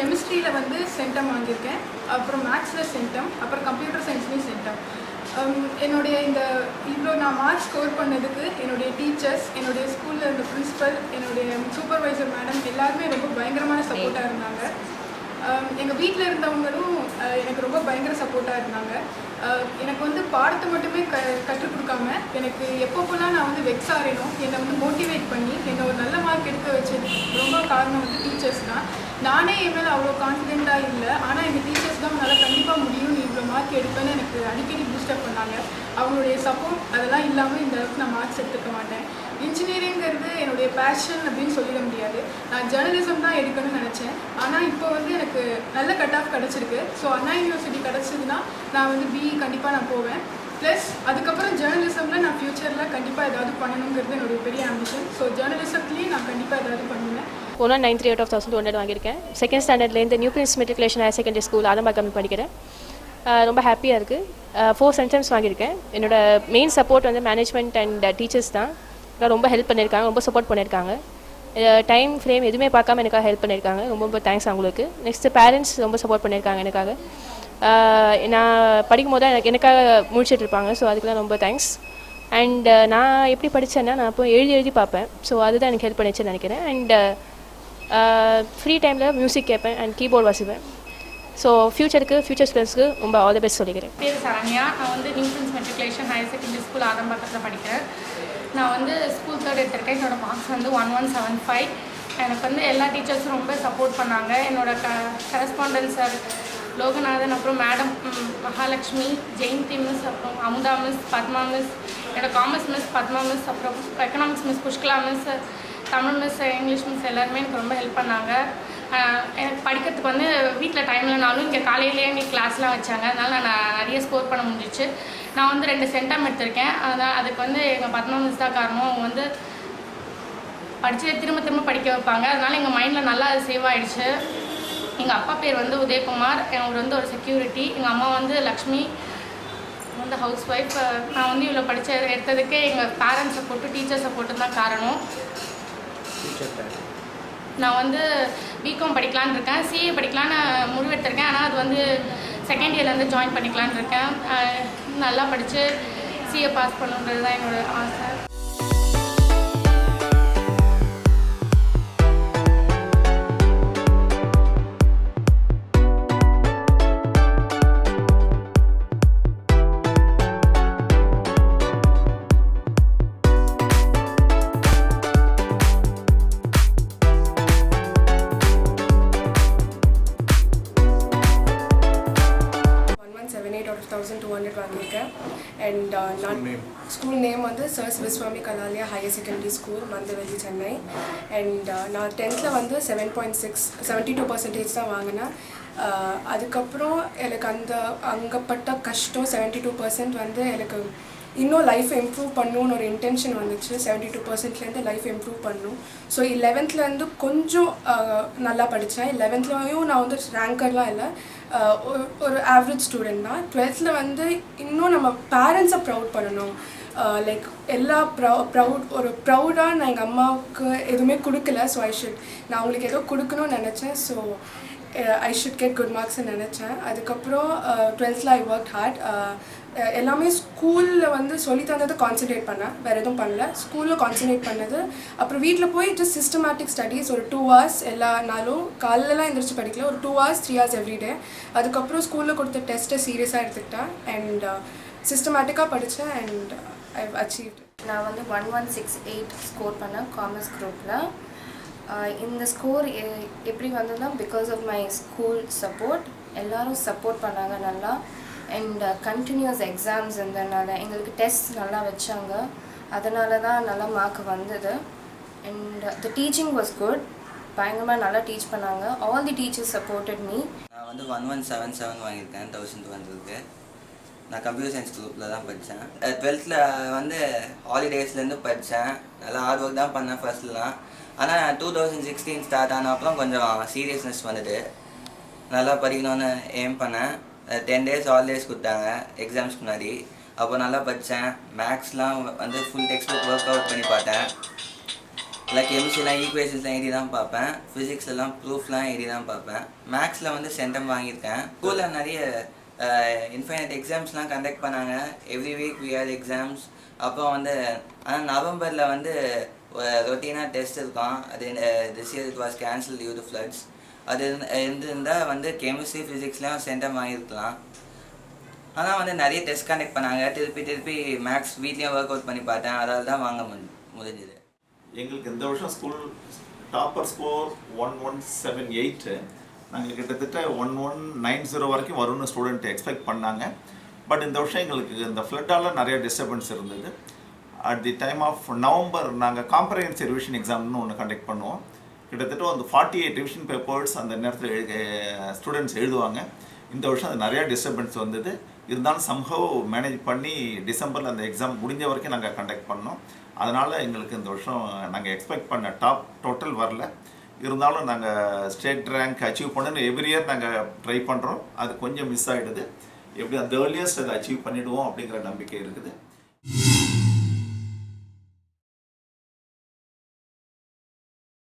கெமிஸ்ட்ரியில் வந்து சென்டம் வாங்கியிருக்கேன், அப்புறம் மேக்ஸில் சென்டம், அப்புறம் கம்ப்யூட்டர் சயின்ஸ்லேயும் சென்டம். என்னுடைய இந்த இவ்வளோ நான் மார்க் ஸ்கோர் பண்ணதுக்கு என்னுடைய டீச்சர்ஸ், என்னுடைய ஸ்கூலில் இருந்த பிரின்ஸிபல், என்னுடைய சூப்பர்வைசர் மேடம் எல்லாருமே ரொம்ப பயங்கரமான சப்போர்ட்டாக இருந்தாங்க. எங்கள் வீட்டில் இருந்தவங்களும் எனக்கு ரொம்ப பயங்கர சப்போர்ட்டாக இருந்தாங்க. எனக்கு வந்து பாடத்தை மட்டுமே கற்றுக் கொடுக்காம எனக்கு எப்பப்போலாம் நான் வந்து வெக்ஸ் ஆகிறேனோ என்னை வந்து மோட்டிவேட் பண்ணி என்னை ஒரு நல்ல மார்க் எடுக்க வச்சது ரொம்ப காரணம் வந்து டீச்சர்ஸ் தான். நானே என் மேலே அவ்வளோ கான்ஃபிடென்ட்டாக இல்லை, ஆனால் எங்கள் டீச்சர்ஸ் தான் உன்னால் கண்டிப்பாக முடியும், நீ இவ்வளோ மார்க் எடுப்பேன்னு எனக்கு அடிக்கடி பூஸ்டப் பண்ணாங்க. அவங்களுடைய சப்போர்ட் அதெல்லாம் இல்லாமல் இந்த அளவுக்கு நான் மார்க்ஸ் எடுத்துக்க மாட்டேன். இன்ஜினியரிங்கிறது என்னுடைய பேஷன் அப்படின்னு சொல்லிட முடியாது. நான் ஜேர்னலிசம் தான் எடுக்கணும்னு நினச்சேன், ஆனால் இப்போ வந்து எனக்கு நல்ல கட் ஆஃப் கிடச்சிருக்கு. ஸோ அண்ணா யூனிவர்சிட்டி கிடச்சிதுன்னா நான் வந்து பிஇ கண்டிப்பாக நான் போவேன். ப்ளஸ் அதுக்கப்புறம் ஜேர்னலிசமில் நான் ஃப்யூச்சரில் கண்டிப்பாக ஏதாவது பண்ணணுங்கிறது என்னுடைய பெரிய ஆம்பிஷன். ஸோ ஜேர்னலிசத்துலேயும் நான் கண்டிப்பாக ஏதாவது பண்ணுவேன். 193 out of 1200 வாங்கியிருக்கேன். செகண்ட் ஸ்டாண்டர்ட்லேருந்து new prince matriculation higher secondary school Adambakkam படிக்கிறேன். ரொம்ப ஹாப்பியாக இருக்குது. 4 சென்டம்ஸ் வாங்கியிருக்கேன். என்னோடய மெயின் சப்போர்ட் வந்து மேனேஜ்மெண்ட் அண்ட் டீச்சர்ஸ் தான். ரொம்ப ஹெல்ப் பண்ணியிருக்காங்க, ரொம்ப சப்போர்ட் பண்ணியிருக்காங்க. டைம் ஃப்ரேம் எதுவுமே பார்க்காம எனக்காக ஹெல்ப் பண்ணியிருக்காங்க. ரொம்ப ரொம்ப தேங்க்ஸ் அவங்களுக்கு. நெக்ஸ்ட்டு பேரண்ட்ஸ் ரொம்ப சப்போர்ட் பண்ணியிருக்காங்க எனக்காக. நான் படிக்கும் போது எனக்காக முடிச்சுட்டு இருப்பாங்க. ஸோ அதுக்கெலாம் ரொம்ப தேங்க்ஸ். அண்ட் நான் எப்படி படித்தேன்னா நான் இப்போ எழுதி பார்ப்பேன். ஸோ அதுதான் எனக்கு ஹெல்ப் பண்ணிச்சுன்னு நினைக்கிறேன். அண்ட் ஃப்ரீ டைமில் மியூசிக் கேட்பேன் அண்ட் கீபோர்ட் வாசிப்பேன். ஸோ ஃபியூச்சர் ஸ்டூடெண்ட்ஸ்க்கு ரொம்ப ஆல் தி பெஸ்ட் சொல்லிக்கிறேன். பேர் சரண்யா. நான் வந்து new prince matriculation higher secondary school ஆதம்பாக்கத்தில் படிக்கிறேன். நான் வந்து ஸ்கூல் 3rd எடுத்திருக்கேன். என்னோடய மார்க்ஸ் வந்து 1175. எனக்கு வந்து எல்லா டீச்சர்ஸும் ரொம்ப சப்போர்ட் பண்ணாங்க. என்னோடய கரஸ்பாண்டன்ஸ் சார் லோகநாதன், அப்புறம் மேடம் மகாலட்சுமி, ஜெயந்தி மிஸ், அப்புறம் அமுதா மிஸ், பத்மா மிஸ், என்னோடய காமர்ஸ் மிஸ் பத்மா மிஸ், அப்புறம் economics miss Pushkala miss, Tamil miss, English miss எல்லாருமே எனக்கு ரொம்ப ஹெல்ப் பண்ணாங்க. எனக்கு படிக்கிறதுக்கு வந்து வீட்டில் டைம் இல்லைனாலும் இங்கே காலையிலேயே எங்களுக்கு கிளாஸ்லாம் வச்சாங்க. அதனால் நான் நிறைய ஸ்கோர் பண்ண முடிஞ்சிச்சு. நான் வந்து 2 சென்டம் எடுத்திருக்கேன். அதனால் அதுக்கு வந்து எங்கள் பத்மா மிஸ் தான் காரணம். அவங்க வந்து படித்து திரும்ப படிக்க வைப்பாங்க. அதனால் எங்கள் மைண்டில் நல்லா அது சேவ் ஆகிடுச்சு. எங்கள் அப்பா பேர் வந்து உதயகுமார். அவர் வந்து ஒரு செக்யூரிட்டி. எங்கள் அம்மா வந்து லக்ஷ்மி, வந்து ஹவுஸ் ஒய்ஃப். நான் வந்து இவ்வளோ எடுத்ததுக்கு எங்கள் பேரண்ட்ஸ் சப்போர்ட்டு, டீச்சர் சப்போர்ட்டு தான் காரணம். நான் வந்து பிகாம் படிக்கலான்னு இருக்கேன், சிஏ படிக்கலான்னு முடிவெடுத்திருக்கேன். ஆனால் அது வந்து செகண்ட் இயர்லேருந்து ஜாயின் பண்ணிக்கலான்னு இருக்கேன். நல்லா படித்து சிஏ பாஸ் பண்ணுன்றது தான் என்னோடய ஆசை. out of 1200 வாங்கியிருக்கேன். அண்ட் நான் ஸ்கூல் நேம் வந்து sir Sivaswamy Kalalaya higher secondary school, Mandaveli, Chennai. And நான் 10th வந்து 72% தான் வாங்கினேன். அதுக்கப்புறம் எனக்கு அங்கப்பட்ட கஷ்டம் 72% வந்து எனக்கு இன்னும் லைஃப் இம்ப்ரூவ் பண்ணணும்னு ஒரு இன்டென்ஷன் வந்துச்சு. 72%லேருந்து லைஃப் இம்ப்ரூவ் பண்ணணும். ஸோ 11th கொஞ்சம் நல்லா படித்தேன். 11th நான் வந்து ரேங்கர்லாம் இல்லை, ஒரு ஆவரேஜ் ஸ்டூடெண்ட் தான். 12th வந்து இன்னும் நம்ம பேரண்ட்ஸை ப்ரவுட் பண்ணணும். லைக் எல்லா ப்ரௌடாக நான் எங்கள் அம்மாவுக்கு எதுவுமே கொடுக்கல. ஸோ நான் அவங்களுக்கு ஏதோ கொடுக்கணும்னு நினச்சேன். So I should get good மார்க்ஸ்ன்னு நினச்சேன். அதுக்கப்புறம் 12th ஐ ஒர்க் ஹார்ட். எல்லாமே ஸ்கூலில் வந்து சொல்லி தந்தது கான்சன்ட்ரேட் பண்ணேன், வேறு எதுவும் பண்ணல. ஸ்கூலில் கான்சன்ட்ரேட் பண்ணது. அப்புறம் வீட்டில் போய் ஜஸ்ட் சிஸ்டமேட்டிக் ஸ்டடீஸ் ஒரு 2 hours எல்லா நாளும். காலையிலலாம் எழுந்திரிச்சு படிக்கல, ஒரு 2 hours 3 hours எவ்ரிடே. அதுக்கப்புறம் ஸ்கூலில் கொடுத்த டெஸ்ட்டை சீரியஸாக எடுத்துக்கிட்டேன் அண்ட் சிஸ்டமேட்டிக்காக படித்தேன் அண்ட் ஐ அச்சீவ்ட். நான் வந்து 1168 ஸ்கோர் பண்ணேன் காமர்ஸ் குரூப்பில். இந்த ஸ்கோர் எப்படி வந்ததுன்னா because of my school support. எல்லோரும் சப்போர்ட் பண்ணாங்க நல்லா. அண்ட் கண்டினியூஸ் எக்ஸாம்ஸ் இருந்ததுனால எங்களுக்கு டெஸ்ட் நல்லா வச்சாங்க. அதனால தான் நல்லா மார்க் வந்தது. And the teaching was good. பயங்கரமாக நல்லா டீச் பண்ணாங்க. All the teachers supported me. நான் வந்து 1177 வாங்கியிருக்கேன் 1200க்கு. நான் கம்ப்யூட்டர் சயின்ஸ் குரூப்பில் தான் படித்தேன். 12th வந்து ஹாலிடேஸ்லேருந்து படித்தேன். நல்லா ஹார்ட் ஒர்க் தான் பண்ணேன் ஃபர்ஸ்ட்லாம். ஆனால் 2016 ஸ்டார்ட் ஆன அப்புறம் கொஞ்சம் சீரியஸ்னஸ் வந்துட்டு நல்லா படிக்கணும்னு எய்ம் பண்ணேன். 10 days ஹாலிடேஸ் கொடுத்தாங்க எக்ஸாம்ஸ்க்கு முன்னாடி. அப்போ நல்லா படித்தேன். மேக்ஸ்லாம் வந்து full text book work out பண்ணி பார்த்தேன். இல்லை கெமிஸ்ட்ரிலாம் ஈக்குவேஷன்ஸ்லாம் எழுதி தான் பார்ப்பேன், ஃபிசிக்ஸ்லாம் ப்ரூஃப்லாம் எழுதி தான் பார்ப்பேன். மேக்ஸில் வந்து சென்டம் வாங்கியிருக்கேன். ஸ்கூலில் நிறைய இன்ஃபைனைட் எக்ஸாம்ஸ்லாம் கண்டக்ட் பண்ணாங்க. Every week we had exams. அப்போ வந்து ஆனால் நவம்பரில் வந்து ரொட்டீனாக டெஸ்ட் இருக்கும். அது this year it was cancel due to floods. அது இருந்திருந்தால் வந்து கெமிஸ்ட்ரி ஃபிசிக்ஸ்லாம் சென்டம் வாங்கியிருக்கலாம். ஆனால் வந்து நிறைய டெஸ்ட் கண்டக்ட் பண்ணாங்க. திருப்பி மேக்ஸ் வீட்லேயும் ஒர்க் அவுட் பண்ணி பார்த்தேன். அதால் தான் வாங்க முடிஞ்சுது. எங்களுக்கு இந்த வருஷம் ஸ்கூல் டாப்பர் ஸ்கோர் 1178. நாங்கள் கிட்டத்தட்ட 1190 வரைக்கும் வரும்னு ஸ்டூடெண்ட் எக்ஸ்பெக்ட் பண்ணாங்க. பட் இந்த வருஷம் எங்களுக்கு இந்த ஃப்ளட்டால் நிறைய டிஸ்டர்பன்ஸ் இருந்தது. At the time of November நாங்கள் காம்ப்ரஹென்சிவ் ரிவிஷன் எக்ஸாம்னு ஒன்று கண்டக்ட் பண்ணுவோம். கிட்டத்தட்ட வந்து 48 ரிவிஷன் பேப்பர்ஸ் அந்த நேரத்தில் ஸ்டூடெண்ட்ஸ் எழுதுவாங்க. இந்த வருஷம் அது நிறையா டிஸ்டர்பன்ஸ் வந்தது. இருந்தாலும் சம்ஹவ் மேனேஜ் பண்ணி டிசம்பரில் அந்த எக்ஸாம் முடிஞ்ச வரைக்கும் நாங்கள் கண்டக்ட் பண்ணோம். அதனால் எங்களுக்கு இந்த வருஷம் நாங்கள் எக்ஸ்பெக்ட் பண்ண டாப் டோட்டல் வரல. இருந்தாலும் நாங்கள் ஸ்டேட் ரேங்க் அச்சீவ் பண்ணணும்னு எவ்ரி இயர் நாங்கள் ட்ரை பண்ணுறோம். அது கொஞ்சம் மிஸ் ஆகிடுது. எப்படி அந்த ஏர்லியஸ்ட் அதை அச்சீவ் பண்ணிவிடுவோம் அப்படிங்கிற நம்பிக்கை இருக்குது.